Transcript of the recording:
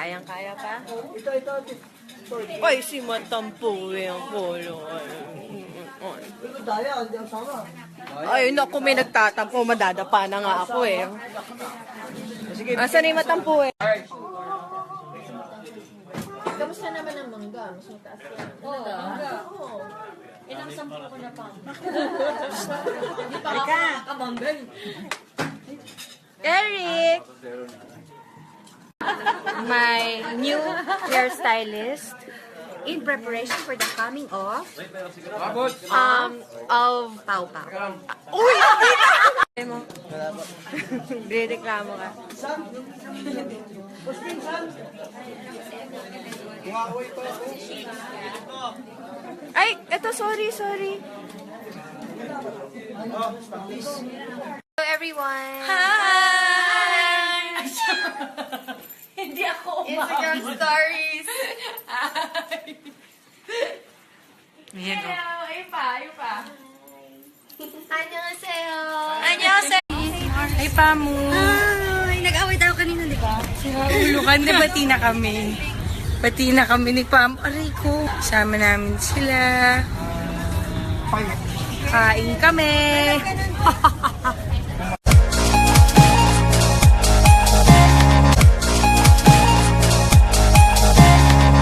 Kayang-kaya pa? Ay, si Matampo yung polo. Ay, naku, may nagtatampo. Madadapa na nga ako eh. Asan yung Matampo eh? Kamusta naman ang mangga? Mas mataas yan. Oo, mangga. Oo. Ilang sampo ko na pa. Hindi pa ako nakakabanggan. Eric! My new hairstylist in preparation for the coming of Pau Pau. Uy! Mo. Direklamo ka. Ay, eto, sorry. Hello everyone! Hi! Hindi ako Instagram stories! Hello! Ayun pa. Annyeonghaseyo! Annyeonghaseyo! Ay, Pamu. Ay, nag-away tayo kanina, di ba? Sira ulo ka. Hindi, bati na kami ni Pamu. Aray ko. Sama namin sila. Kain kami.